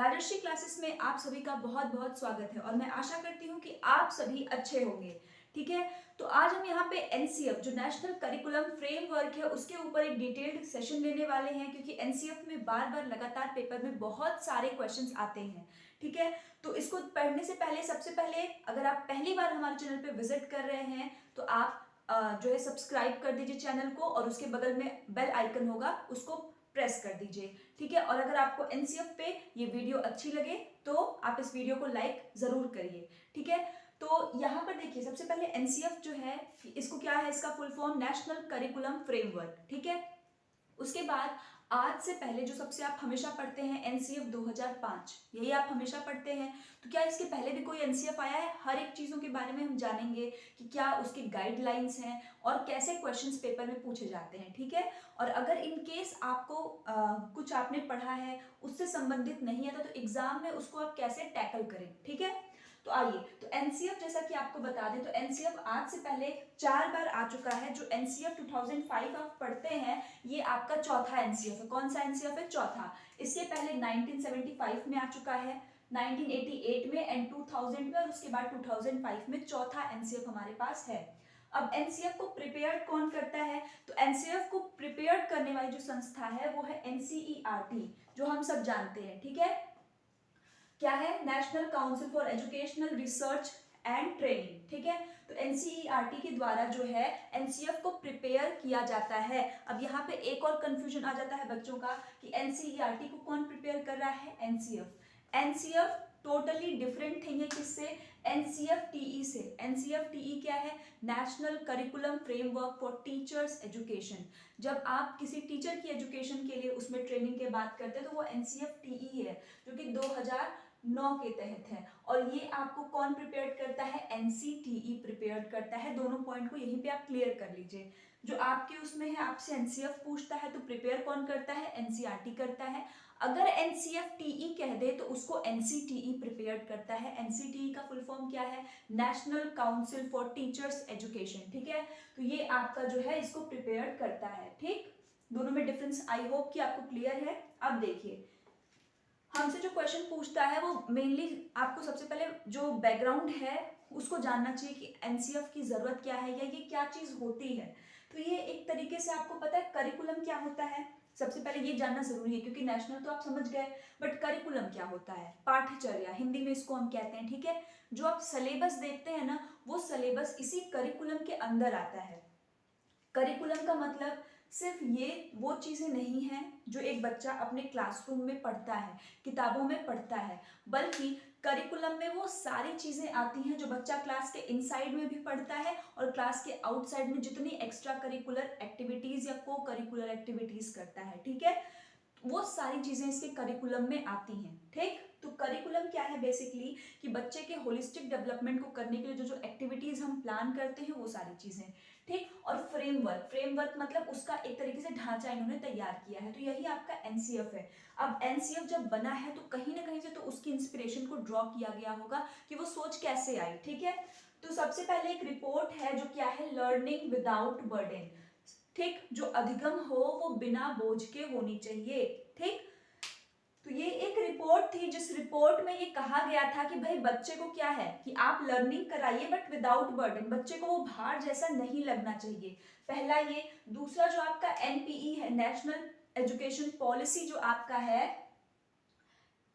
राजर्षि classes में आप सभी का बहुत बहुत स्वागत है और मैं आशा करती हूँ कि आप सभी अच्छे होंगे। ठीक है, तो आज हम यहाँ पे एनसीएफ जो नेशनल करिकुलम फ्रेमवर्क है उसके ऊपर एक डिटेल्ड सेशन लेने वाले हैं, क्योंकि एनसीएफ में बार बार लगातार पेपर में बहुत सारे क्वेश्चंस आते हैं। ठीक है, तो इसको पढ़ने से पहले सबसे पहले अगर आप पहली बार हमारे चैनल पे विजिट कर रहे हैं तो आप जो है सब्सक्राइब कर दीजिए चैनल को और उसके बगल में बेल आइकन होगा उसको प्रेस कर दीजिए। ठीक है, और अगर आपको एनसीएफ पे ये वीडियो अच्छी लगे तो आप इस वीडियो को लाइक जरूर करिए। ठीक है, तो यहाँ पर देखिए सबसे पहले एनसीएफ जो है इसको क्या है, इसका full form national curriculum framework. ठीक है, उसके बाद आज से पहले जो सबसे आप हमेशा पढ़ते हैं एनसीएफ 2005, यही आप हमेशा पढ़ते हैं। तो क्या इसके पहले भी कोई एनसीएफ आया है? हर एक चीजों के बारे में हम जानेंगे कि क्या उसके गाइडलाइंस हैं और कैसे क्वेश्चंस पेपर में पूछे जाते हैं। ठीक है, और अगर इन केस आपको कुछ आपने पढ़ा है उससे संबंधित नहीं आता तो एग्जाम में उसको आप कैसे टैकल करें। ठीक है, तो आइए, तो एनसीएफ जैसा कि आपको बता दें तो एनसीएफ आज से पहले 4 बार आ चुका है। जो एनसीएफ 2005 आप पढ़ते हैं ये आपका चौथा एनसीएफ है। कौन सा एनसीएफ है? चौथा। इसके पहले 1975 में आ चुका है, 1988 में एंड 2000 में, और उसके बाद 2005 में चौथा एनसीएफ हमारे पास है। अब एनसीएफ को प्रिपेयर कौन करता है? तो एनसीएफ को प्रिपेयर करने वाली जो संस्था है वो है एनसीईआरटी, जो हम सब जानते हैं। ठीक है, क्या है? National council for educational research and training. ठीक है, तो एनसीईआरटी के द्वारा जो है एनसीएफ को प्रिपेयर किया जाता है। अब यहाँ पे एक और कंफ्यूजन आ जाता है बच्चों का कि एनसीईआरटी को कौन प्रिपेयर कर रहा है? NCF. NCF totally different thing है किससे? एनसीएफटीई से। एनसीएफटीई क्या है? National curriculum framework for teachers education. जब आप किसी टीचर की एजुकेशन के लिए उसमें ट्रेनिंग की बात करते हैं तो वो एनसीएफटीई है, जो कि 2009 के तहत है। और ये आपको कौन प्रिपेयर करता है? एनसीटीई प्रिपेयर करता है। दोनों पॉइंट को यहीं पे आप क्लियर कर लीजिए। जो आपके उसमें है, आपसे एनसीएफ पूछता है तो प्रिपेयर कौन करता है? एनसीईआरटी करता है। अगर एनसीएफटीई कह दे तो उसको एनसीटीई प्रिपेयर करता है। एनसीटीई का फुल फॉर्म क्या है? National council for teachers education. ठीक है, तो ये आपका जो है इसको प्रिपेयर करता है। ठीक, दोनों में डिफरेंस आई होप कि आपको क्लियर है। अब देखिए हमसे जो क्वेश्चन पूछता है वो मेनली आपको सबसे पहले जो बैकग्राउंड है उसको जानना चाहिए कि एनसीएफ की जरूरत क्या है या ये क्या चीज होती है। तो ये एक तरीके से आपको पता है करिकुलम क्या होता है, सबसे पहले ये जानना जरूरी है, क्योंकि नेशनल तो आप समझ गए, बट करिकुलम क्या होता है? पाठ्यचर्या, हिंदी में इसको हम कहते हैं। ठीक है, जो आप सिलेबस देखते हैं ना वो सिलेबस इसी करिकुलम के अंदर आता है। करिकुलम का मतलब सिर्फ ये वो चीजें नहीं हैं जो एक बच्चा अपने क्लासरूम में पढ़ता है, किताबों में पढ़ता है, बल्कि करिकुलम में वो सारी चीजें आती हैं जो बच्चा क्लास के इनसाइड में भी पढ़ता है और क्लास के आउटसाइड में जितनी एक्स्ट्रा करिकुलर एक्टिविटीज या को करिकुलर एक्टिविटीज करता है। ठीक है, वो सारी चीजें इसके करिकुलम में आती हैं। ठीक, तो करिकुलम क्या है? बेसिकली कि बच्चे के होलिस्टिक डेवलपमेंट को करने के लिए जो जो एक्टिविटीज हम प्लान करते हैं वो सारी चीजें। ठीक, और फ्रेमवर्क, फ्रेमवर्क मतलब उसका एक तरीके से ढांचा इन्होंने तैयार किया है। तो यही आपका एनसीएफ है। अब एनसीएफ जब बना है तो कहीं ना कहीं से तो उसकी इंस्पिरेशन को ड्रॉ किया गया होगा कि वो सोच कैसे आई। ठीक है, तो सबसे पहले एक रिपोर्ट है जो क्या है? Learning without burden. ठीक, जो अधिगम हो वो बिना बोझ के होनी चाहिए। ठीक, तो ये एक रिपोर्ट थी जिस रिपोर्ट में ये कहा गया था कि भाई बच्चे को क्या है कि आप लर्निंग कराइए बट विदाउट बर्डन, बच्चे को वो भार जैसा नहीं लगना चाहिए। पहला ये। दूसरा जो आपका एनपीई है, नेशनल एजुकेशन पॉलिसी जो आपका है,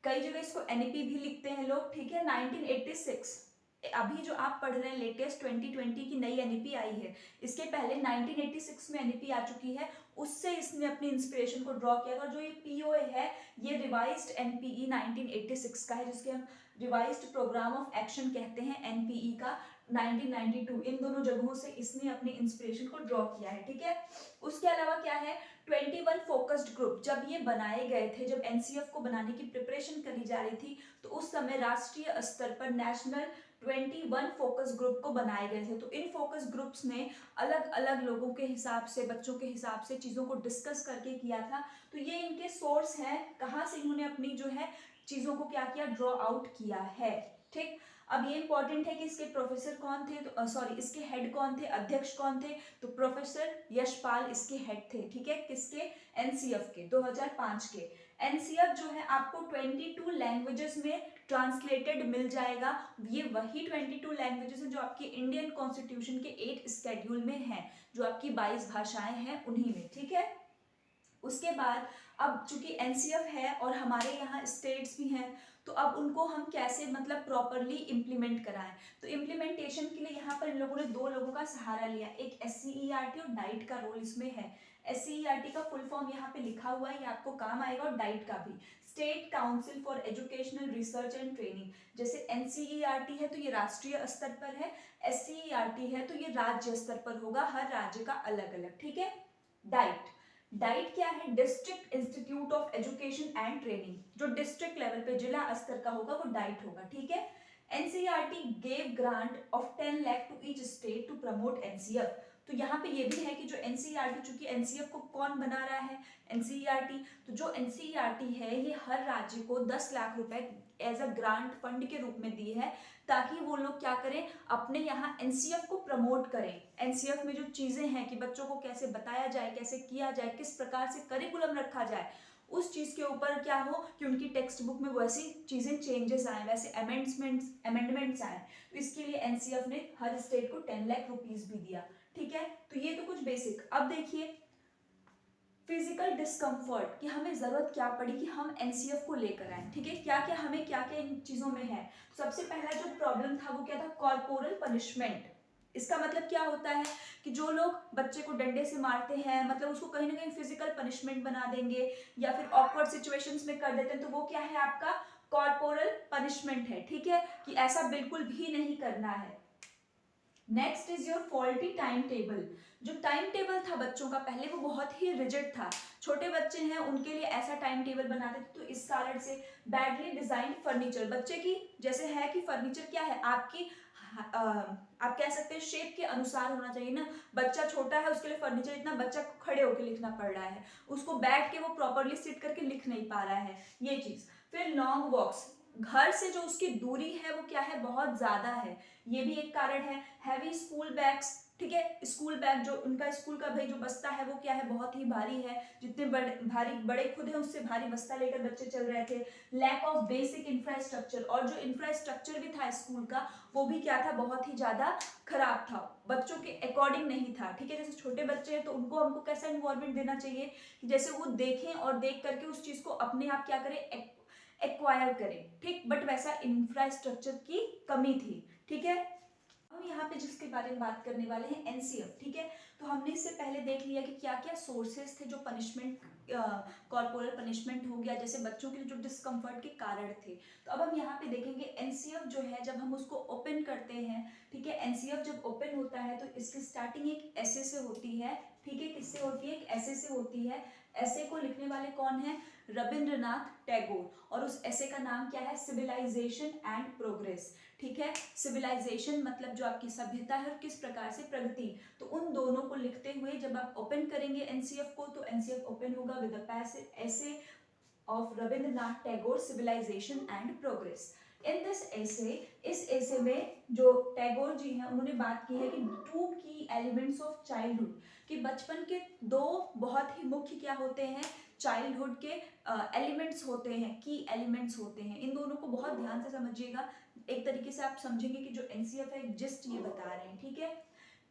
कई जगह इसको एनईपी भी लिखते हैं लोग। ठीक है, 1986 अभी जो आप पढ़ रहे हैं लेटेस्ट 2020 की नई एनईपी आई है, इसके पहले 1986 में एनईपी आ चुकी है, उससे इसने अपनी इंस्पिरेशन को ड्रॉ किया था। जो ये पीओए है ये रिवाइज्ड एनपीई 1986 का है, जिसके हम रिवाइज्ड प्रोग्राम ऑफ एक्शन कहते हैं एनपीई का 1992। इन दोनों जगहों से इसने अपनी इंस्पिरेशन को ड्रॉ किया है। ठीक है, उसके अलावा क्या है? 21 फोकस्ड ग्रुप जब ये बनाए गए थे, जब एनसीएफ को बनाने की प्रिपरेशन करी जा रही थी तो उस समय राष्ट्रीय स्तर पर नेशनल 21 फोकस ग्रुप को बनाए गए थे। तो इन फोकस ग्रुप्स ने अलग अलग लोगों के हिसाब से, बच्चों के हिसाब से चीजों को डिस्कस करके किया था। तो ये इनके सोर्स हैं, कहाँ से इन्होंने अपनी जो है चीजों को क्या किया? ड्रॉ आउट किया है। ठीक। अब ये इंपॉर्टेंट है कि इसके प्रोफेसर कौन थे, तो सॉरी इसके हेड कौन थे, अध्यक्ष कौन थे, तो प्रोफेसर यशपाल इसके हेड थे। ठीक है, किसके, एनसीएफ के, 2005 के। एनसीएफ जो है आपको 22 लैंग्वेजेस में ट्रांसलेटेड मिल जाएगा। ये वही 22 लैंग्वेजेस हैं जो आपकी इंडियन कॉन्स्टिट्यूशन के 8 स्केड्यूल में हैं, जो आपकी 22 भाषाएं हैं उन्हीं में। ठीक है, उसके बाद अब चूंकि एनसीएफ है और हमारे यहाँ स्टेट्स भी हैं, तो अब उनको हम कैसे मतलब प्रॉपरली इम्प्लीमेंट कराएं। तो इम्प्लीमेंटेशन के लिए यहाँ पर इन लोगों ने 2 लोगों का सहारा लिया, एक एससीईआरटी और डाइट का रोल इसमें है। एससीईआरटी का फुल फॉर्म यहाँ पे लिखा हुआ है, ये आपको काम आएगा, और डाइट का भी, state council for educational research and training. जैसे एनसीईआरटी है तो ये राष्ट्रीय स्तर पर है, एससीईआरटी है तो ये राज्य स्तर पर होगा, हर राज्य का अलग अलग। ठीक है, डाइट, डाइट क्या है, district institute of education and training, जो डिस्ट्रिक्ट लेवल पे जिला स्तर का होगा वो डाइट होगा। ठीक है, NCERT gave grant of 10 lakh to each state to promote NCF. तो यहाँ पे ये भी है कि जो एनसीईआरटी, चूंकि एनसीएफ को कौन बना रहा है, एनसीईआरटी, तो जो एनसीईआरटी है ये हर राज्य को 10 लाख रुपए एज अ ग्रांट फंड के रूप में दी है, ताकि वो लोग क्या करें, अपने यहाँ एनसीएफ को प्रमोट करें। एनसीएफ में जो चीजें हैं कि बच्चों को कैसे बताया जाए, कैसे किया जाए, किस प्रकार से करिकुलम रखा जाए, उस चीज के ऊपर क्या हो कि उनकी टेक्स्ट बुक में वैसी चीजें चेंजेस आए, वैसे अमेंडमेंट्स आए। तो इसके लिए एनसीएफ ने हर स्टेट को 10 लाख रुपीज भी दिया। ठीक है, तो ये तो कुछ बेसिक। अब देखिए फिजिकल डिस्कम्फर्ट, कि हमें जरूरत क्या पड़ी कि हम एनसीएफ को लेकर आए। ठीक है, क्या क्या हमें क्या क्या इन चीजों में है। सबसे पहला जो प्रॉब्लम था वो क्या था, कॉर्पोरल पनिशमेंट। इसका मतलब क्या होता है कि जो लोग बच्चे को डंडे से मारते हैं, मतलब उसको कहीं ना कहीं फिजिकल पनिशमेंट बना देंगे या फिर ऑकवर्ड सिचुएशंस में कर देते हैं, तो वो क्या है, आपका कॉर्पोरल पनिशमेंट है। ठीक है, कि ऐसा बिल्कुल भी नहीं करना है। Next is your faulty time table. जो टाइम टेबल था बच्चों का पहले वो बहुत ही रिजिड था, छोटे बच्चे हैं उनके लिए ऐसा टाइम टेबल बनाते थे। तो इस कारण से बैडली डिजाइन फर्नीचर, बच्चे की जैसे है कि फर्नीचर क्या है आपकी आप कह सकते हैं शेप के अनुसार होना चाहिए ना। बच्चा छोटा है उसके लिए फर्नीचर इतना, बच्चा खड़े होकर लिखना पड़ रहा है, उसको बैठ के वो प्रॉपरली सिट करके लिख नहीं पा रहा है, ये चीज। फिर लॉन्ग वॉक्स, घर से जो उसकी दूरी है वो क्या है, बहुत ज्यादा है, ये भी एक कारण है। हैवी स्कूल बैग्स, ठीक है, स्कूल बैग जो उनका स्कूल का भाई जो बस्ता है वो क्या है, बहुत ही भारी है, जितने बड़े खुद है उससे भारी बस्ता लेकर बच्चे चल रहे थे। लैक ऑफ बेसिक इंफ्रास्ट्रक्चर, और जो इंफ्रास्ट्रक्चर भी था स्कूल का वो भी क्या था, बहुत ही ज्यादा खराब था, बच्चों के अकॉर्डिंग नहीं था। ठीक है, जैसे छोटे बच्चे हैं तो उनको हमको कैसा इन्वॉल्वमेंट देना चाहिए कि जैसे वो देखें और देख करके उस चीज को अपने आप क्या करें, एक्वायर करें। ठीक, बट वैसा इंफ्रास्ट्रक्चर की कमी थी। ठीक है, हम यहाँ पे जिसके बारे में बात करने वाले हैं एनसीएफ। ठीक है, तो हमने इससे पहले देख लिया कि क्या क्या सोर्सेस थे जो पनिशमेंट, कॉर्पोरल पनिशमेंट हो गया, जैसे बच्चों के लिए जो डिस्कम्फर्ट के कारण थे। तो अब हम यहाँ पे देखेंगे एनसीएफ जो है जब हम उसको ओपन करते हैं, ठीक है, एनसीएफ जब ओपन होता है तो इसकी स्टार्टिंग एक ऐसे से होती है। ठीक है, किससे होती है, एक ऐसे से होती है। ऐसे को लिखने वाले कौन है, रविंद्रनाथ टैगोर, और उस ऐसे का नाम क्या है, सिविलाइजेशन एंड प्रोग्रेस। ठीक है, सिविलाइजेशन मतलब जो आपकी सभ्यता है और किस प्रकार से प्रगति, तो उन दोनों को लिखते हुए जब आप ओपन करेंगे एनसीएफ को, तो एनसीएफ ओपन होगा with the essay of Rabindranath Tagore, civilization and progress. In this essay, इस ऐसे में जो टैगोर जी हैं उन्होंने बात की है कि 2 की एलिमेंट्स ऑफ चाइल्डहुड, कि बचपन के 2 बहुत ही मुख्य क्या होते हैं, चाइल्डहुड के एलिमेंट्स होते हैं, की एलिमेंट्स होते हैं। इन दोनों को बहुत ध्यान से समझिएगा, एक तरीके से आप समझेंगे कि जो एनसीएफ है जिस्ट ये बता रहे हैं। ठीक है,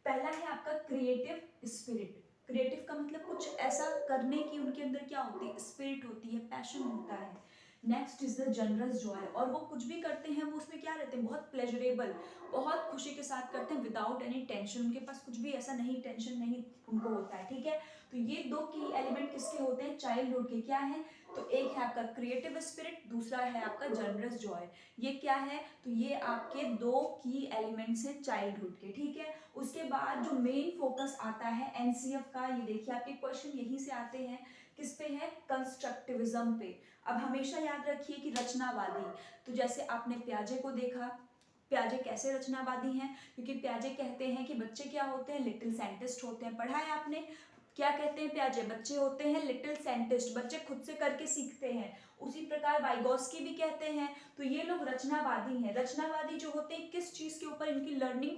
पहला है आपका क्रिएटिव स्पिरिट। क्रिएटिव का मतलब कुछ ऐसा करने की उनके अंदर क्या होती है, स्पिरिट होती है, पैशन होता है। Next is the generous Joy, और वो कुछ भी करते हैं वो उसमें क्या रहते हैं, बहुत प्लेजरेबल, बहुत खुशी के साथ करते हैं, विदाउट एनी टेंशन, उनके पास कुछ भी ऐसा नहीं, टेंशन नहीं उनको होता है। ठीक है, तो ये 2 की एलिमेंट किसके होते हैं, चाइल्डहुड के। क्या है, तो एक है आपका क्रिएटिव स्पिरिट, दूसरा है आपका जनरस जॉय। ये क्या है, तो ये आपके 2 की एलिमेंट्स हैं चाइल्डहुड के। ठीक है, उसके बाद जो मेन फोकस आता है एनसीएफ का, ये देखिए आपके क्वेश्चन यहीं से आते हैं, किस पे है, कंस्ट्रक्टिविज्म पे। अब हमेशा याद रखिए कि रचनावादी, तो जैसे आपने प्याजे को देखा, प्याजे कैसे रचनावादी हैं, क्योंकि प्याजे कहते हैं कि बच्चे क्या होते हैं, लिटिल साइंटिस्ट होते हैं। पढ़ा है आपने, क्या कहते हैं प्याजे, बच्चे होते हैं लिटिल साइंटिस्ट, बच्चे खुद से करके सीखते हैं, उसी प्रकार वाइगोस्की भी कहते हैं। तो ये लोग रचनावादी हैं। रचनावादी जो होते हैं किस चीज के ऊपर इनकी लर्निंग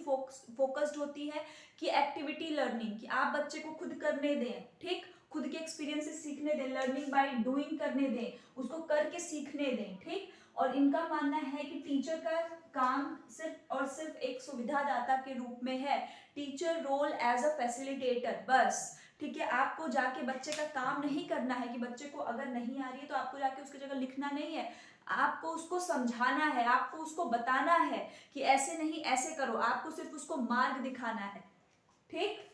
फोकस्ड होती है कि एक्टिविटी लर्निंग, कि आप बच्चे को खुद करने दें, ठीक, खुद के एक्सपीरियंस से सीखने दें, लर्निंग बाय डूइंग करने दें, उसको करके सीखने दें, ठीक। और इनका मानना है कि टीचर का काम सिर्फ और सिर्फ एक सुविधादाता के रूप में है। Teacher role as a facilitator, बस, ठीक है। आपको जाके बच्चे का काम नहीं करना है कि बच्चे को अगर नहीं आ रही है तो आपको जाके उसकी जगह लिखना नहीं है, आपको उसको समझाना है, आपको उसको बताना है कि ऐसे नहीं ऐसे करो, आपको सिर्फ उसको मार्ग दिखाना है, ठीक।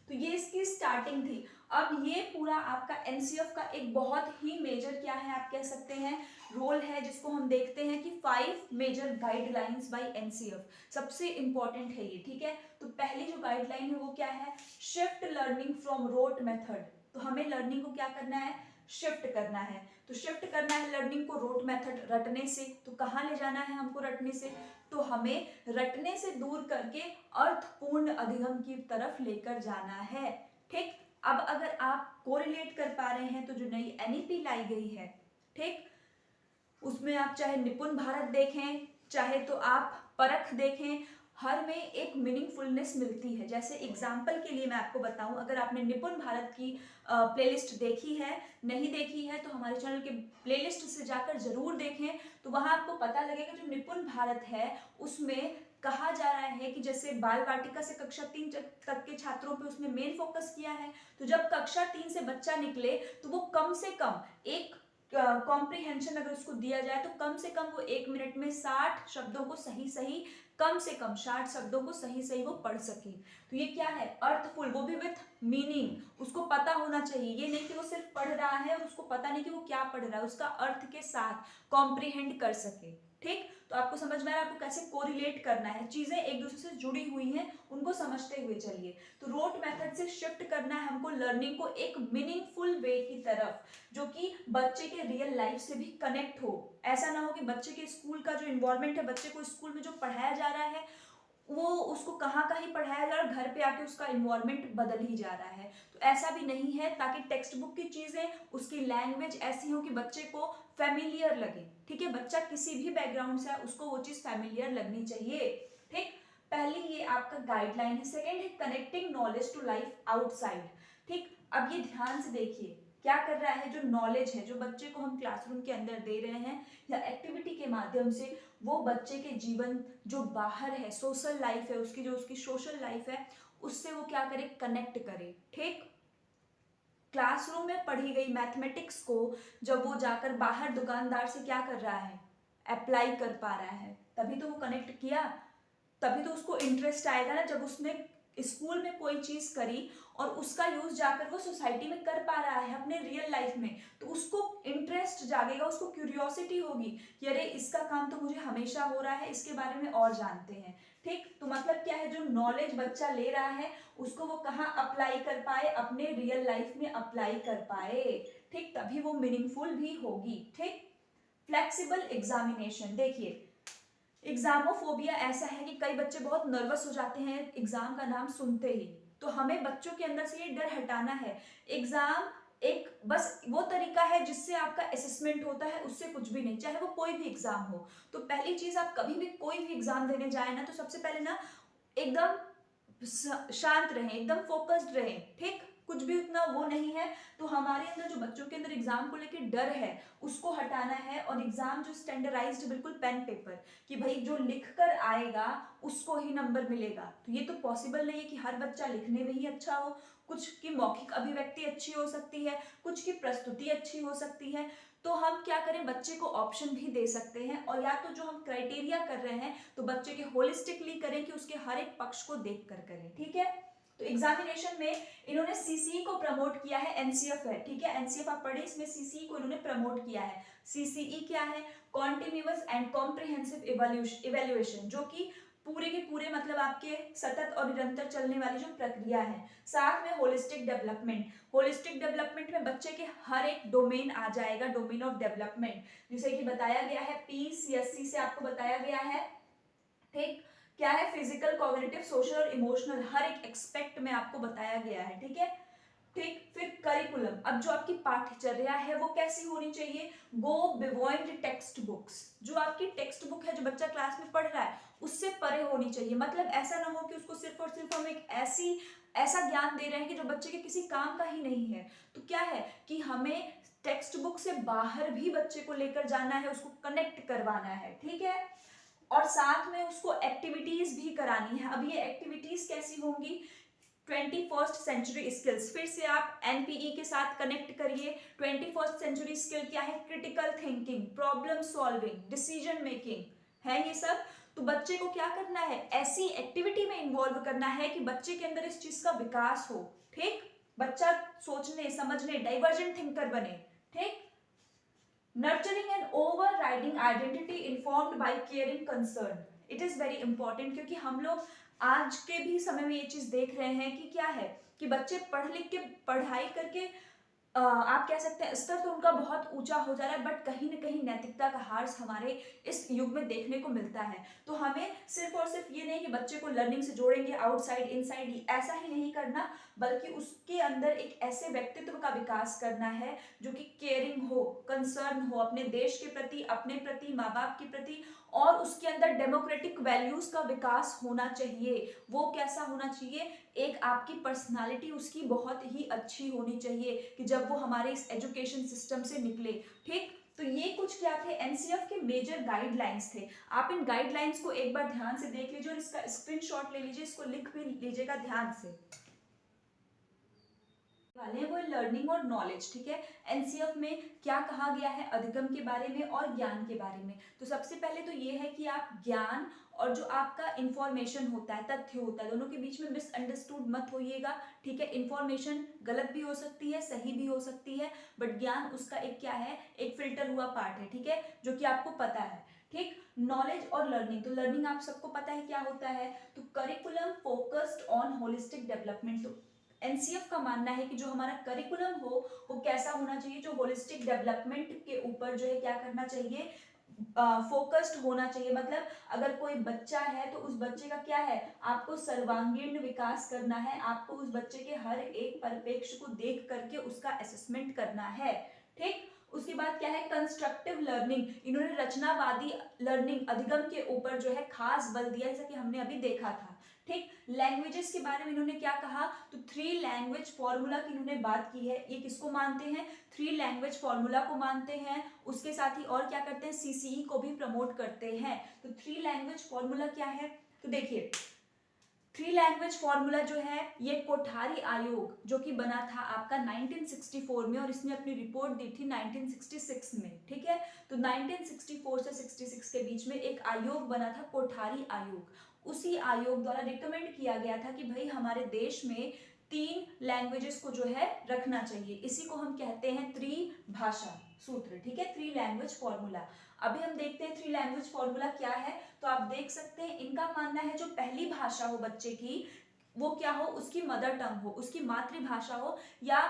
तो ये इसकी स्टार्टिंग थी। अब ये पूरा आपका एनसीएफ का एक बहुत ही मेजर क्या है आप कह सकते हैं रोल है, जिसको हम देखते हैं कि 5 मेजर गाइडलाइंस बाय एनसीएफ, सबसे इंपॉर्टेंट है ये, ठीक है। तो पहली जो गाइडलाइन है वो क्या है, shift learning from rote method. तो हमें लर्निंग को क्या करना है, शिफ्ट करना है। तो शिफ्ट करना है लर्निंग को रोट मेथड, रटने से। तो कहाँ ले जाना है हमको रटने से, तो हमें रटने से दूर करके अर्थपूर्ण अधिगम की तरफ लेकर जाना है, ठीक। अब अगर आप कोरिलेट कर पा रहे हैं तो जो नई एनईपी लाई गई है, ठीक, उसमें आप चाहे निपुण भारत देखें, चाहे तो आप परख देखें, हर में एक मीनिंगफुलनेस मिलती है। जैसे एग्जाम्पल के लिए मैं आपको बताऊं, अगर आपने निपुण भारत की प्लेलिस्ट देखी है, नहीं देखी है तो हमारे चैनल के प्लेलिस्ट से जाकर जरूर देखें, तो वहां आपको पता लगेगा जो निपुण भारत है उसमें कहा जा रहा है कि जैसे बाल वाटिका से कक्षा 3 तक के छात्रों पे उसने मेन फोकस किया है। तो जब कक्षा 3 से बच्चा निकले तो वो कम से कम एक कॉम्प्रीहेंशन अगर उसको दिया जाए तो कम से कम वो 1 मिनट में 60 शब्दों को सही सही, कम से कम 60 शब्दों को सही सही वो पढ़ सके। तो ये क्या है, अर्थफुल, वो भी विथ मीनिंग, उसको पता होना चाहिए। ये नहीं कि वो सिर्फ पढ़ रहा है और उसको पता नहीं कि वो क्या पढ़ रहा है, उसका अर्थ के साथ कॉम्प्रीहेंड कर सके, ठीक। तो आपको समझ में आ रहा है आपको कैसे कोरिलेट करना है, चीजें एक दूसरे से जुड़ी हुई हैं उनको समझते हुए चलिए। तो रोट मेथड से शिफ्ट करना है हमको लर्निंग को एक मीनिंगफुल वे की तरफ, जो कि बच्चे के रियल लाइफ से भी कनेक्ट हो। ऐसा ना हो कि बच्चे के स्कूल का जो इन्वायरमेंट है, बच्चे को स्कूल में जो पढ़ाया जा रहा है वो उसको कहाँ का ही पढ़ाया जा रहा है, घर पे आके उसका इन्वायरमेंट बदल ही जा रहा है। तो ऐसा भी नहीं है, ताकि टेक्स्ट बुक की चीजें, उसकी लैंग्वेज ऐसी हो कि बच्चे को फैमिलियर लगे, ठीक है। बच्चा किसी भी बैकग्राउंड से है उसको वो चीज फैमिलियर लगनी चाहिए, ठीक। पहली ये आपका गाइडलाइन है। सेकेंड है connecting knowledge to life outside, ठीक। अब ये ध्यान से देखिए क्या कर रहा है, जो नॉलेज है जो बच्चे को हम क्लासरूम के अंदर दे रहे हैं या एक्टिविटी के माध्यम से, वो बच्चे के जीवन जो बाहर है, सोशल लाइफ है उसकी, जो उसकी सोशल लाइफ है उससे वो क्या करे, कनेक्ट करे, ठीक। क्लासरूम में पढ़ी गई मैथमेटिक्स को जब वो जाकर बाहर दुकानदार से क्या कर रहा है, अप्लाई कर पा रहा है, तभी तो वो कनेक्ट किया, तभी तो उसको इंटरेस्ट आएगा ना। जब उसने स्कूल में कोई चीज करी और उसका यूज जाकर वो सोसाइटी में कर पा रहा है अपने रियल लाइफ में, तो उसको इंटरेस्ट जागेगा, उसको क्यूरियोसिटी होगी कि अरे इसका काम तो मुझे हमेशा हो रहा है, इसके बारे में और जानते हैं, ठीक। तो मतलब क्या है, जो नॉलेज बच्चा ले रहा है उसको वो कहाँ अप्लाई कर पाए, अपने रियल लाइफ में अप्लाई कर पाए, ठीक, तभी वो मीनिंगफुल भी होगी, ठीक। फ्लेक्सिबल एग्जामिनेशन, देखिए एग्जामोफोबिया ऐसा है कि कई बच्चे बहुत नर्वस हो जाते हैं एग्जाम का नाम सुनते ही। तो हमें बच्चों के अंदर से ये डर हटाना है। एग्जाम एक बस वो तरीका है जिससे आपका असेसमेंट होता है, उससे कुछ भी नहीं, चाहे वो कोई भी एग्जाम हो। तो पहली चीज, आप कभी भी कोई भी एग्जाम देने जाए ना, तो सबसे पहले ना एकदम शांत रहें, एकदम फोकस्ड रहें, ठीक। कुछ भी उतना वो नहीं है। तो हमारे अंदर जो बच्चों के अंदर एग्जाम को लेकर डर है उसको हटाना है, और एग्जाम जो स्टैंडर्डाइज्ड बिल्कुल पेन पेपर, कि भाई जो लिख कर आएगा उसको ही नंबर मिलेगा। तो ये तो पॉसिबल नहीं है कि हर बच्चा लिखने में ही अच्छा हो, कुछ की मौखिक अभिव्यक्ति अच्छी हो सकती है, कुछ की प्रस्तुति अच्छी हो सकती है। तो हम क्या करें, बच्चे को ऑप्शन भी दे सकते हैं, और या तो जो हम क्राइटेरिया कर रहे हैं तो बच्चे के होलिस्टिकली करें कि उसके हर एक पक्ष को देख कर करें, ठीक है। तो एग्जामिनेशन में इन्होंने सीसीई को प्रमोट किया है, एनसीएफ है, ठीक है। एनसीएफ आप पढ़े, इसमें सीसीई को इन्होंने प्रमोट किया है। सीसीई क्या है, कॉन्टिन्यूअस एंड कॉम्प्रिहेंसिव इवेल्युएशन, जो कि पूरे के पूरे मतलब आपके सतत और निरंतर चलने वाली जो प्रक्रिया है। साथ में होलिस्टिक डेवलपमेंट, होलिस्टिक डेवलपमेंट में बच्चे के हर एक डोमेन आ जाएगा, डोमेन ऑफ डेवलपमेंट, जिसे कि बताया गया है पीसीएससी से आपको बताया गया है, ठीक। क्या है, फिजिकल, कॉग्निटिव, सोशल और इमोशनल, हर एक एक्सपेक्ट में आपको बताया गया है, ठीक है। ठीक, फिर करिकुलम, अब जो आपकी पाठ्यचर्या है वो कैसी होनी चाहिए, गो बियॉन्ड टेक्स्ट बुक्स, जो आपकी टेक्स्ट बुक है जो बच्चा क्लास में पढ़ रहा है उससे परे होनी चाहिए। मतलब ऐसा ना हो कि उसको सिर्फ और सिर्फ हम एक ऐसा ज्ञान दे रहे हैं कि जो बच्चे के किसी काम का ही नहीं है। तो क्या है कि हमें टेक्स्ट बुक से बाहर भी बच्चे को लेकर जाना है, उसको कनेक्ट करवाना है, ठीक है, और साथ में उसको एक्टिविटीज भी करानी है। अब ये एक्टिविटीज कैसी होंगी, 21st सेंचुरी स्किल्स, फिर से आप एनपीई के साथ कनेक्ट करिए। 21st सेंचुरी स्किल क्या है, critical thinking, problem solving, decision making है ये सब। तो बच्चे को क्या करना है, ऐसी एक्टिविटी में इन्वॉल्व करना है कि बच्चे के अंदर इस चीज का विकास हो, ठीक, बच्चा सोचने समझने डाइवर्जेंट थिंकर बने, ठीक। Nurturing and over riding identity informed by caring concern, it is very important, क्योंकि हम लोग आज के भी समय में ये चीज देख रहे हैं कि क्या है कि बच्चे पढ़ लिख के पढ़ाई करके आप कह सकते हैं स्तर तो उनका बहुत ऊंचा हो जा रहा है, बट कहीं ना कहीं नैतिकता का हार्स हमारे इस युग में देखने को मिलता है। तो हमें सिर्फ और सिर्फ ये नहीं कि बच्चे को लर्निंग से जोड़ेंगे आउटसाइड इनसाइड, ऐसा ही नहीं करना, बल्कि उसके अंदर एक ऐसे व्यक्तित्व का विकास करना है जो कि केयरिंग हो, कंसर्न हो अपने देश के प्रति, अपने प्रति, माँ बाप के प्रति, और उसके अंदर डेमोक्रेटिक वैल्यूज का विकास होना चाहिए। वो कैसा होना चाहिए, एक आपकी पर्सनालिटी उसकी बहुत ही अच्छी होनी चाहिए कि जब वो हमारे इस एजुकेशन सिस्टम से निकले, ठीक। तो ये कुछ क्या थे, एनसीएफ के मेजर गाइडलाइंस थे। आप इन गाइडलाइंस को एक बार ध्यान से देख लीजिए और इसका स्क्रीनशॉट ले लीजिए, इसको लिख भी लीजिएगा ध्यान से। वाले हैं वो लर्निंग और नॉलेज, ठीक है। एनसीएफ में क्या कहा गया है अधिगम के बारे में और ज्ञान के बारे में। तो सबसे पहले तो ये है कि आप ज्ञान और जो आपका इंफॉर्मेशन होता है, तथ्य होता है, दोनों के बीच में मिसअंडरस्टूड मत होइएगा, ठीक है। इंफॉर्मेशन गलत भी हो सकती है, सही भी हो सकती है, बट ज्ञान उसका एक क्या है, एक फिल्टर हुआ पार्ट है, ठीक है, जो कि आपको पता है, ठीक। नॉलेज और लर्निंग, तो लर्निंग आप सबको पता है क्या होता है, तो curriculum focused on holistic development. तो एनसीएफ का मानना है कि जो हमारा करिकुलम हो वो कैसा होना चाहिए, जो होलिस्टिक डेवलपमेंट के ऊपर जो है क्या करना चाहिए, फोकस्ड होना चाहिए। मतलब अगर कोई बच्चा है तो उस बच्चे का क्या है, आपको सर्वांगीण विकास करना है, आपको उस बच्चे के हर एक परिप्रेक्ष्य को देख करके उसका असेसमेंट करना है, ठीक। उसके बाद क्या है, कंस्ट्रक्टिव लर्निंग, इन्होंने रचनावादी लर्निंग अधिगम के ऊपर जो है खास बल दिया, जैसा कि हमने अभी देखा था, ठीक। लैंग्वेजेस के बारे में इन्होंने क्या कहा, तो 3 लैंग्वेज फॉर्मूला की इन्होंने बात की है। ये किसको मानते हैं, 3 लैंग्वेज फॉर्मूला को मानते हैं। उसके साथ ही और क्या करते हैं, सीसीई को भी प्रमोट करते हैं। तो 3 लैंग्वेज फॉर्मूला क्या है, तो देखिए 3 लैंग्वेज फॉर्मूला जो है ये कोठारी आयोग जो कि बना था आपका 1964 में, और इसने अपनी रिपोर्ट दी थी 1966 में, ठीक है। तो 1964 से 66 के बीच में एक आयोग बना था, कोठारी आयोग। उसी आयोग द्वारा रिकमेंड किया गया था कि भाई हमारे देश में 3 लैंग्वेजेस को जो है रखना चाहिए, इसी को हम कहते हैं त्रिभाषा सूत्र, ठीक है, 3 लैंग्वेज फॉर्मूला। अभी हम देखते हैं 3 लैंग्वेज फॉर्मूला क्या है। तो आप देख सकते हैं इनका मानना है जो पहली भाषा हो बच्चे की, वो क्या हो, उसकी मदर टंग हो, उसकी मातृभाषा हो, या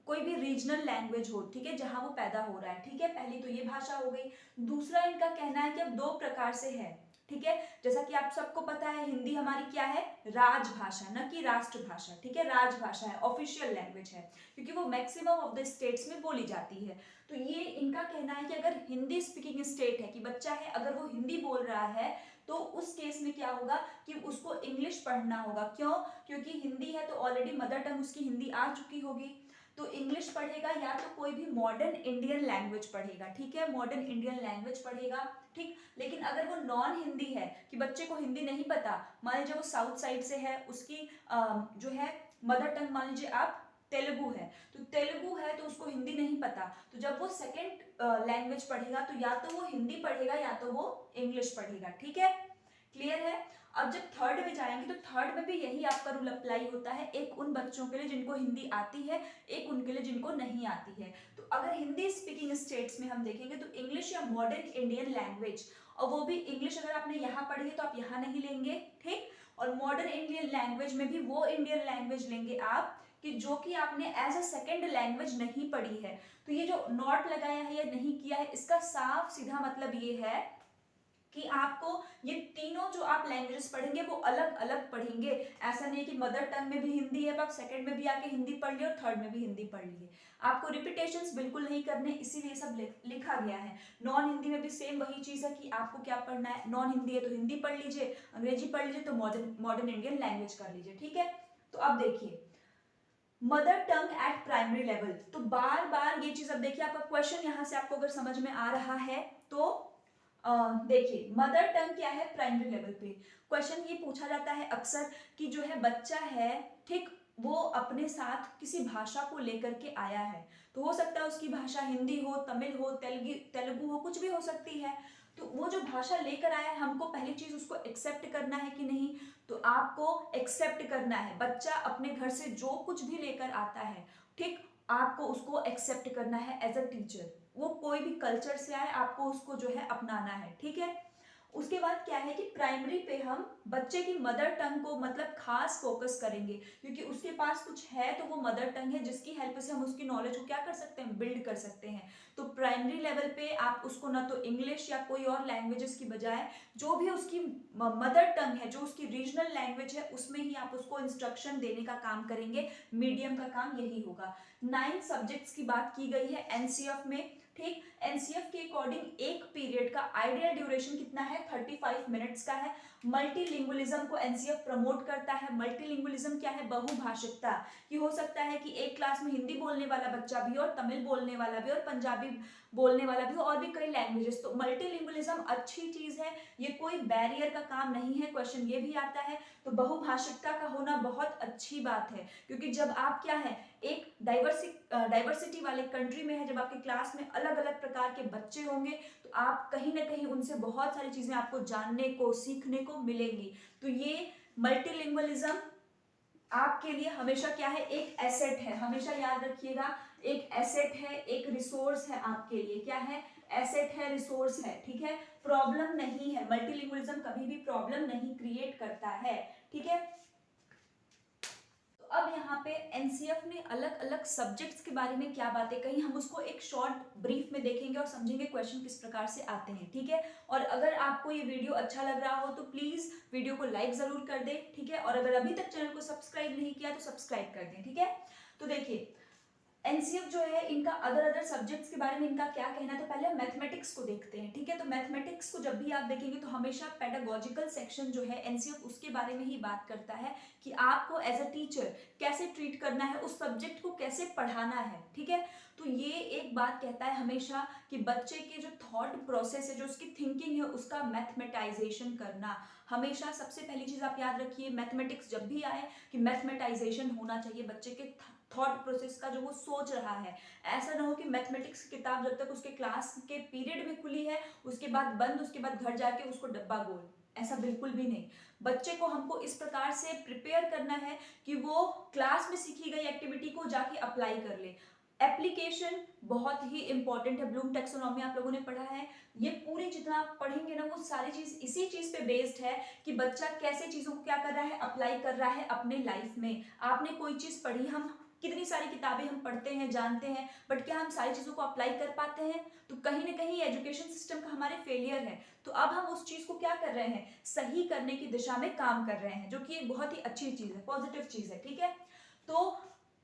कोई भी रीजनल लैंग्वेज हो, ठीक है, जहां वो पैदा हो रहा है, ठीक है। पहली तो ये भाषा हो गई। दूसरा इनका कहना है कि अब 2 प्रकार से है, ठीक है। जैसा कि आप सबको पता है हिंदी हमारी क्या है, राजभाषा, न कि राष्ट्रभाषा, ठीक है, राजभाषा है, ऑफिशियल लैंग्वेज है, क्योंकि वो मैक्सिमम ऑफ द स्टेट्स में बोली जाती है। तो ये इनका कहना है कि अगर हिंदी स्पीकिंग स्टेट है, कि बच्चा है अगर वो हिंदी बोल रहा है, तो उस केस में क्या होगा कि उसको इंग्लिश पढ़ना होगा। क्यों, क्योंकि हिंदी है तो ऑलरेडी मदर टंग उसकी हिंदी आ चुकी होगी, तो इंग्लिश पढ़ेगा या तो कोई भी मॉडर्न इंडियन लैंग्वेज पढ़ेगा, ठीक है, मॉडर्न इंडियन लैंग्वेज पढ़ेगा, ठीक। लेकिन अगर वो नॉन हिंदी है, कि बच्चे को हिंदी नहीं पता, मान लीजिए वो साउथ साइड से है, उसकी जो है मदर टंग मान लीजिए आप तेलुगु है, तो तेलुगु है तो उसको हिंदी नहीं पता, तो जब वो सेकंड लैंग्वेज पढ़ेगा तो या तो वो हिंदी पढ़ेगा या तो वो इंग्लिश पढ़ेगा, ठीक है, क्लियर है। अब जब थर्ड में जाएंगे तो थर्ड में भी यही आपका रूल अप्लाई होता है, एक उन बच्चों के लिए जिनको हिंदी आती है, एक उनके लिए जिनको नहीं आती है। तो अगर हिंदी स्पीकिंग स्टेट्स में हम देखेंगे तो इंग्लिश या मॉडर्न इंडियन लैंग्वेज, और वो भी इंग्लिश अगर आपने यहाँ पढ़ी है तो आप यहाँ नहीं लेंगे, ठीक। और मॉडर्न इंडियन लैंग्वेज में भी वो इंडियन लैंग्वेज लेंगे आप कि जो कि आपने एज अ सेकेंड लैंग्वेज नहीं पढ़ी है। तो ये जो नॉट लगाया है या नहीं किया है, इसका साफ सीधा मतलब ये है कि आपको ये तीनों जो आप लैंग्वेजेस पढ़ेंगे वो अलग अलग पढ़ेंगे। ऐसा नहीं है कि मदर टंग में भी हिंदी है, आप सेकंड में भी आके हिंदी पढ़ लिए और थर्ड में भी हिंदी पढ़ लिए। आपको रिपीटेशंस बिल्कुल नहीं करने, इसीलिए सब लिखा गया है। नॉन हिंदी में भी सेम वही चीज है कि आपको क्या पढ़ना है, नॉन हिंदी है तो हिंदी पढ़ लीजिए, अंग्रेजी पढ़ लीजिए तो मॉडर्न इंडियन लैंग्वेज कर लीजिए, ठीक है। तो अब देखिए mother tongue eight primary level, तो बार बार ये चीज, अब देखिए आपका क्वेश्चन यहाँ से आपको अगर समझ में आ रहा है तो देखिए मदर टंग क्या है प्राइमरी लेवल पे। क्वेश्चन ये पूछा जाता है अक्सर कि जो है बच्चा है, ठीक, वो अपने साथ किसी भाषा को लेकर के आया है, तो हो सकता है उसकी भाषा हिंदी हो, तमिल हो, तेलुगु हो, कुछ भी हो सकती है। तो वो जो भाषा लेकर आया है, हमको पहली चीज उसको एक्सेप्ट करना है कि नहीं, तो आपको एक्सेप्ट करना है। बच्चा अपने घर से जो कुछ भी लेकर आता है, ठीक, आपको उसको एक्सेप्ट करना है एज अ टीचर। वो कोई भी कल्चर से आए, आपको उसको जो है अपनाना है, ठीक है। उसके बाद क्या है कि प्राइमरी पे हम बच्चे की मदर टंग को मतलब खास फोकस करेंगे, क्योंकि उसके पास कुछ है तो वो मदर टंग है जिसकी हेल्प से हम उसकी नॉलेज को क्या कर सकते हैं, बिल्ड कर सकते हैं। तो प्राइमरी लेवल पे आप उसको ना तो इंग्लिश या कोई और लैंग्वेजेस की बजाय जो भी उसकी मदर टंग है, जो उसकी रीजनल लैंग्वेज है, उसमें ही आप उसको इंस्ट्रक्शन देने का काम करेंगे। मीडियम का काम यही होगा। 9 सब्जेक्ट्स की बात की गई है एनसीएफ में, ठीक। एनसीएफ के अकॉर्डिंग एक पीरियड का आइडियल ड्यूरेशन कितना है, 35 मिनट्स का है। मल्टीलिंगुअलिज्म को एनसीएफ प्रमोट करता है। मल्टीलिंगुअलिज्म क्या है, बहुभाषिकता, कि हो सकता है कि एक क्लास में हिंदी बोलने वाला बच्चा भी और तमिल बोलने वाला भी और पंजाबी बोलने वाला भी और भी कई लैंग्वेजेस। तो मल्टीलिंगुअलिज्म अच्छी चीज है, ये कोई बैरियर का काम नहीं है। क्वेश्चन ये भी आता है, तो बहुभाषिकता का होना बहुत अच्छी बात है, क्योंकि जब आप क्या है एक डाइवर्सिटी वाले कंट्री में है, जब आपके क्लास में अलग अलग प्रकार के बच्चे होंगे, तो आप कहीं ना कहीं उनसे बहुत सारी चीजें आपको जानने को, सीखने को मिलेंगी। तो ये मल्टीलिंगुअलिज्म आपके लिए हमेशा क्या है, एक एसेट है। हमेशा याद रखिएगा, एक एसेट है, एक रिसोर्स है आपके लिए। क्या है, एसेट है, रिसोर्स है, ठीक है, प्रॉब्लम नहीं है। मल्टीलिंगुअलिज्म कभी भी प्रॉब्लम नहीं क्रिएट करता है, ठीक है। अब यहाँ पे एनसीएफ ने अलग अलग सब्जेक्ट्स के बारे में क्या बातें कही, हम उसको एक शॉर्ट ब्रीफ में देखेंगे और समझेंगे क्वेश्चन किस प्रकार से आते हैं, ठीक है। और अगर आपको ये वीडियो अच्छा लग रहा हो तो प्लीज वीडियो को लाइक जरूर कर दें, ठीक है। और अगर अभी तक चैनल को सब्सक्राइब नहीं किया तो सब्सक्राइब कर दें, ठीक है। तो देखिए एनसीएफ जो है, इनका अदर सब्जेक्ट्स के बारे में इनका क्या कहना है, तो पहले हम मैथमेटिक्स को देखते हैं, ठीक है। तो मैथमेटिक्स को जब भी आप देखेंगे तो हमेशा पेडागोजिकल सेक्शन जो है एनसीएफ उसके बारे में ही बात करता है कि आपको एज अ टीचर कैसे ट्रीट करना है, उस सब्जेक्ट को कैसे पढ़ाना है, ठीक है। तो ये एक बात कहता है हमेशा कि बच्चे के जो थॉट प्रोसेस है, जो उसकी थिंकिंग है, उसका मैथमेटाइजेशन करना। हमेशा सबसे पहली चीज आप याद रखिए, मैथमेटिक्स जब भी आए कि मैथमेटाइजेशन होना चाहिए बच्चे के थॉट प्रोसेस का, जो वो सोच रहा है। ऐसा ना हो कि मैथमेटिक्स की किताब जब तक उसके क्लास के पीरियड में खुली है उसके बाद बंद, उसके बाद घर जाके उसको डब्बा गोल, ऐसा बिल्कुल भी नहीं। बच्चे को हमको इस प्रकार से प्रिपेयर करना है कि वो क्लास में सीखी गई एक्टिविटी को जाके अप्लाई कर ले। एप्लीकेशन बहुत ही इंपॉर्टेंट है। ब्लूम टेक्सोनॉमी आप लोगों ने पढ़ा है, ये पूरी जितना आप पढ़ेंगे ना वो सारी चीज इसी चीज पे बेस्ड है कि बच्चा कैसे चीजों को क्या कर रहा है, अप्लाई कर रहा है अपने लाइफ में। आपने कोई चीज पढ़ी, हम कितनी सारी किताबें हम पढ़ते हैं, जानते हैं, बट क्या हम सारी चीजों को अप्लाई कर पाते हैं? तो कहीं ना कहीं एजुकेशन सिस्टम का हमारे फेलियर है। तो अब हम उस चीज को क्या कर रहे हैं, सही करने की दिशा में काम कर रहे हैं, जो कि एक बहुत ही अच्छी चीज है, पॉजिटिव चीज है, ठीक है। तो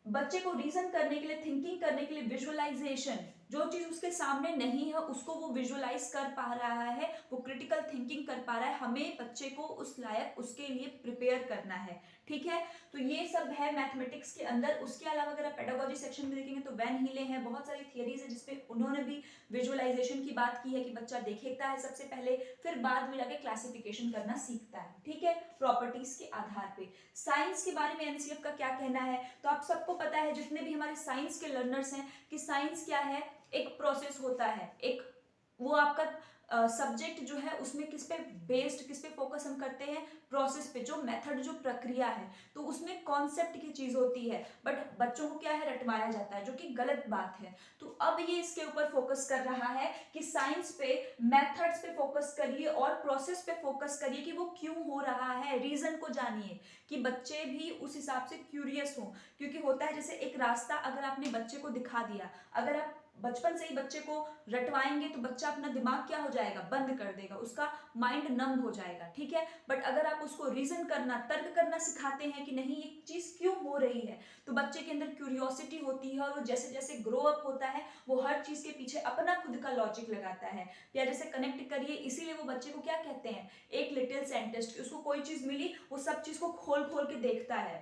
बच्चे को रीजन करने के लिए, थिंकिंग करने के लिए विजुअलाइजेशन, जो चीज उसके सामने नहीं है उसको वो विजुअलाइज कर पा रहा है, वो क्रिटिकल थिंकिंग कर पा रहा है। हमें बच्चे को उस लायक उसके लिए प्रिपेयर करना है, ठीक है। तो ये सब है मैथमेटिक्स के अंदर। उसके अलावा अगर आप पेडागोजी सेक्शन में देखेंगे तो वैन हीले हैं, बहुत सारी थियरीज है जिसपे उन्होंने भी विजुअलाइजेशन की बात की है कि बच्चा देखता है सबसे पहले, फिर बाद में जाके क्लासिफिकेशन करना सीखता है, ठीक है, प्रॉपर्टीज के आधार पे। साइंस के बारे में एनसीएफ का क्या कहना है, तो आप सबको पता है जितने भी हमारे साइंस के लर्नर्स हैं कि साइंस क्या है, एक प्रोसेस होता है, एक वो आपका सब्जेक्ट जो है उसमें किस पे बेस्ड, किस पे फोकस हम करते हैं, प्रोसेस पे, जो मेथड, जो प्रक्रिया है, तो उसमें कॉन्सेप्ट की चीज होती है। बट बच्चों को क्या है, रटवाया जाता है, जो कि गलत बात है। तो अब ये इसके ऊपर फोकस कर रहा है कि साइंस पे, मेथड्स पे फोकस करिए और प्रोसेस पे फोकस करिए कि वो क्यों हो रहा है, रीजन को जानिए, कि बच्चे भी उस हिसाब से क्यूरियस हो। क्योंकि होता है जैसे एक रास्ता अगर आपने बच्चे को दिखा दिया, अगर आप बचपन से ही बच्चे को रटवाएंगे तो बच्चा अपना दिमाग क्या हो जाएगा, बंद कर देगा, उसका माइंड नम हो जाएगा, ठीक है। बट अगर आप उसको रीजन करना, तर्क करना सिखाते हैं कि नहीं ये चीज क्यों हो रही है, तो बच्चे के अंदर क्यूरियोसिटी होती है और वो जैसे जैसे ग्रो अप होता है वो हर चीज के पीछे अपना खुद का लॉजिक लगाता है। प्यारे से कनेक्ट करिए, इसीलिए वो बच्चे को क्या कहते हैं, एक लिटिल साइंटिस्ट। उसको कोई चीज मिली वो सब चीज को खोल खोल के देखता है,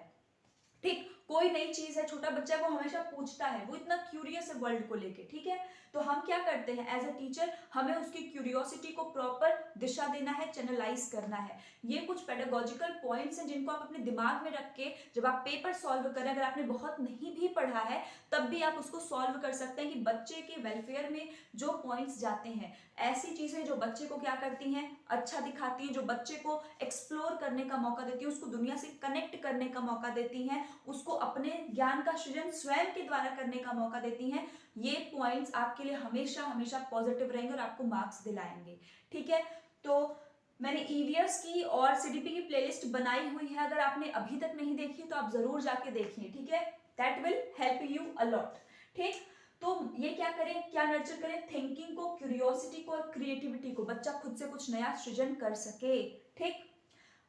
ठीक। कोई नई चीज है, छोटा बच्चा वो हमेशा पूछता है, वो इतना क्यूरियस है वर्ल्ड को लेके, ठीक है। तो हम क्या करते हैं एज अ टीचर, हमें उसकी क्यूरियोसिटी को प्रॉपर दिशा देना है, चैनलाइज करना है। ये कुछ पेडागोजिकल पॉइंट्स हैं जिनको आप अपने दिमाग में रख के जब आप पेपर सॉल्व करें, अगर आपने बहुत नहीं भी पढ़ा है तब भी आप उसको सॉल्व कर सकते हैं कि बच्चे के वेलफेयर में जो पॉइंट्स जाते हैं, ऐसी चीजें जो बच्चे को क्या करती हैं, अच्छा दिखाती हैं, जो बच्चे को एक्सप्लोर करने का मौका देती है, उसको दुनिया से कनेक्ट करने का मौका देती हैं, उसको अपने ज्ञान का सृजन स्वयं के द्वारा करने का मौका देती हैं। ये पॉइंट्स आपके लिए हमेशा हमेशा पॉजिटिव रहेंगे और आपको मार्क्स दिलाएंगे, ठीक है। तो मैंने ईवीएस की और सीडीपी की प्लेलिस्ट बनाई हुई है, अगर आपने अभी तक नहीं देखी तो आप जरूर जाके देखिए, ठीक है। That will help you a lot, ठीक। तो ये क्या करें, क्या नर्चर करें, थिंकिंग को, क्यूरियोसिटी को और क्रिएटिविटी को, बच्चा खुद से कुछ नया सृजन कर सके, ठीक।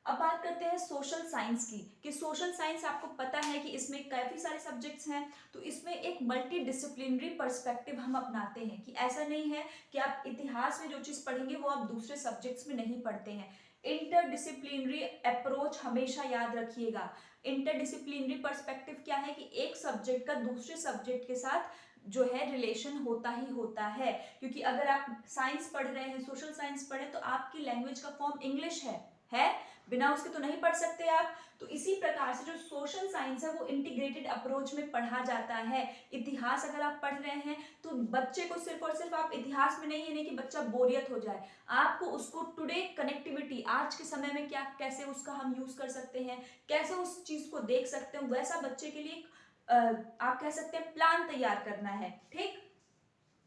अब बात करते हैं सोशल साइंस की, कि सोशल साइंस आपको पता है कि इसमें काफी सारे सब्जेक्ट्स हैं, तो इसमें एक मल्टी डिसिप्लिनरी पर्सपेक्टिव हम अपनाते हैं, कि ऐसा नहीं है कि आप इतिहास में जो चीज पढ़ेंगे वो आप दूसरे सब्जेक्ट्स में नहीं पढ़ते हैं। इंटरडिसिप्लिनरी अप्रोच हमेशा याद रखिएगा। इंटरडिसिप्लिनरी पर्सपेक्टिव क्या है कि एक सब्जेक्ट का दूसरे सब्जेक्ट के साथ जो है रिलेशन होता ही होता है, क्योंकि अगर आप साइंस पढ़ रहे हैं, सोशल साइंस पढ़े, तो आपकी लैंग्वेज का फॉर्म इंग्लिश है, बिना उसके तो नहीं पढ़ सकते आप। तो इसी प्रकार से जो सोशल साइंस है वो इंटीग्रेटेड अप्रोच में पढ़ा जाता है। इतिहास अगर आप पढ़ रहे हैं तो बच्चे को सिर्फ और सिर्फ आप इतिहास में नहीं है, नहीं कि बच्चा बोरियत हो जाए, आपको उसको टुडे कनेक्टिविटी, आज के समय में क्या, कैसे उसका हम यूज कर सकते हैं, कैसे उस चीज को देख सकते हैं, वैसा बच्चे के लिए आप कह सकते हैं प्लान तैयार करना है, ठीक।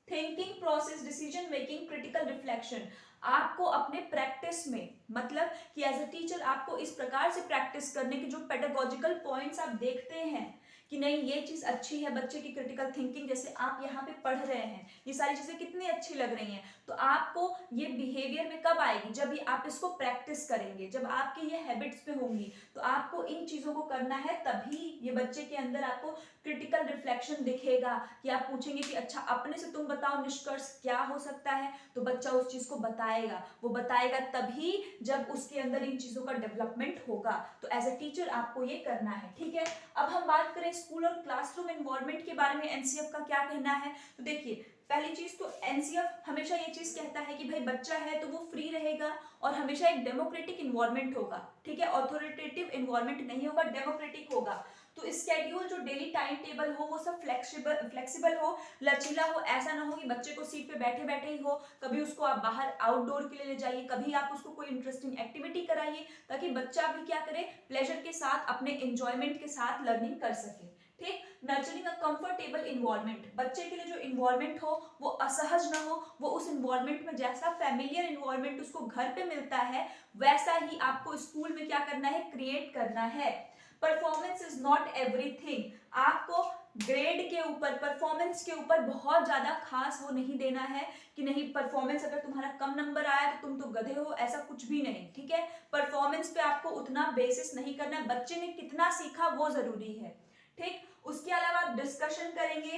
Thinking process, decision making, critical reflection, आपको अपने प्रैक्टिस में, मतलब कि एज अ टीचर आपको इस प्रकार से प्रैक्टिस करने की, जो पेडागोजिकल पॉइंट्स आप देखते हैं कि नहीं ये चीज अच्छी है, बच्चे की क्रिटिकल थिंकिंग, जैसे आप यहाँ पे पढ़ रहे हैं, ये सारी चीजें कितनी अच्छी लग रही हैं, तो आपको ये बिहेवियर में कब आएगी, जब ये आप इसको प्रैक्टिस करेंगे, जब आपकी ये हैबिट्स में होंगी, तो आपको इन चीजों को करना है, तभी ये बच्चे के अंदर आपको क्रिटिकल रिफ्लेक्शन दिखेगा, कि आप पूछेंगे कि अच्छा अपने से तुम बताओ निष्कर्ष क्या हो सकता है, तो बच्चा उस चीज को बताएगा, वो बताएगा तभी जब उसके अंदर इन चीजों का डेवलपमेंट होगा। तो एज अ टीचर आपको ये करना है, ठीक है। अब हम बात करें स्कूल और क्लासरूम एनवायरनमेंट के बारे में, एनसीएफ का क्या कहना है। तो देखिए पहली चीज तो एनसीएफ हमेशा ये चीज कहता है कि भाई बच्चा है तो वो फ्री रहेगा और हमेशा एक डेमोक्रेटिक इन्वायरमेंट होगा, ठीक है, ऑथोरिटेटिव इन्वायरमेंट नहीं होगा, डेमोक्रेटिक होगा। तो स्केड्यूल जो डेली टाइम टेबल हो वो सब फ्लेक्सिबल हो, लचीला हो, ऐसा ना हो कि बच्चे को सीट पे बैठे बैठे ही हो, कभी उसको आप बाहर आउटडोर के लिए ले जाइए, कभी आप उसको कोई इंटरेस्टिंग एक्टिविटी कराइए, ताकि बच्चा भी क्या करे, प्लेजर के साथ, अपने एंजॉयमेंट के साथ लर्निंग कर सके, ठीक। नर्चरिंग अ कंफर्टेबल इन्वायरमेंट, बच्चे के लिए जो इन्वायरमेंट हो वो असहज ना हो, वो उस इन्वायरमेंट में जैसा फैमिलियर इन्वायरमेंट उसको घर पे मिलता है वैसा ही आपको स्कूल में क्या करना है, क्रिएट करना है। परफॉर्मेंस इज नॉट एवरीथिंग, आपको ग्रेड के ऊपर, परफॉर्मेंस के ऊपर बहुत ज्यादा खास वो नहीं देना है कि नहीं परफॉर्मेंस अगर तुम्हारा कम नंबर आया तो तुम तो गधे हो, ऐसा कुछ भी नहीं, ठीक है। परफॉर्मेंस पे आपको उतना बेसिस नहीं करना है, बच्चे ने कितना सीखा वो जरूरी है, ठीक। उसके अलावा आप डिस्कशन करेंगे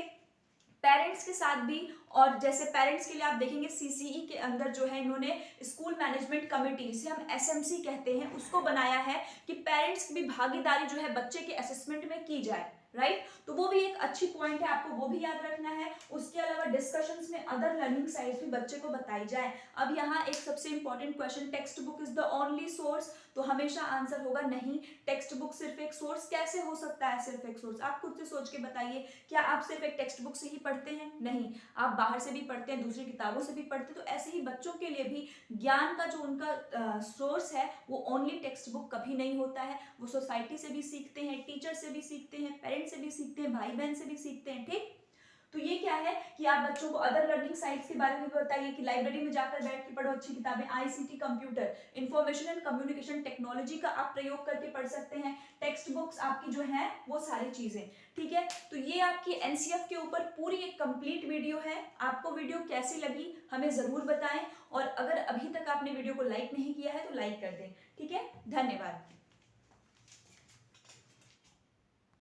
पेरेंट्स के साथ भी, और जैसे पेरेंट्स के लिए आप देखेंगे सीसीई के अंदर जो है इन्होंने स्कूल मैनेजमेंट कमेटी, जिसे हम एसएमसी कहते हैं, उसको बनाया है कि पेरेंट्स की भी भागीदारी जो है बच्चे के असेसमेंट में की जाए, राइट। तो वो भी एक अच्छी पॉइंट है, आपको वो भी याद रखना है। उसके अलावा डिस्कशंस में अदर लर्निंग साइड्स भी बच्चे को बताई जाए। अब यहाँ एक सबसे important question, text book is the only source, तो हमेशा आंसर होगा नहीं, टेक्स्ट बुक सिर्फ एक सोर्स कैसे हो सकता है, सिर्फ एक सोर्स, आप खुद से सोच के बताइए, क्या आप सिर्फ एक टेक्स्ट बुक से ही पढ़ते हैं, नहीं, आप बाहर से भी पढ़ते हैं, दूसरी किताबों से भी पढ़ते हैं। तो ऐसे ही बच्चों के लिए भी ज्ञान का जो उनका सोर्स है वो ओनली टेक्स्ट बुक कभी नहीं होता है, वो सोसाइटी से भी सीखते हैं, टीचर से भी सीखते हैं, पेरेंट्स से भी सीखते हैं, भाई बहन से भी सीखते हैं, ठीक। तो ये क्या है कि आप बच्चों को अदर लर्निंग साइट्स के बारे में भी बताइए कि लाइब्रेरी में जाकर बैठ के पढ़ो अच्छी किताबें, ICT computer, information and communication technology का आप प्रयोग करके पढ़ सकते हैं, टेक्स्ट बुक्स आपकी जो है वो सारी चीजें, ठीक है। तो ये आपकी एनसीएफ के ऊपर पूरी एक कंप्लीट वीडियो है। आपको वीडियो कैसी लगी हमें जरूर बताएं, और अगर अभी तक आपने वीडियो को लाइक नहीं किया है तो लाइक कर दें, ठीक है। धन्यवाद।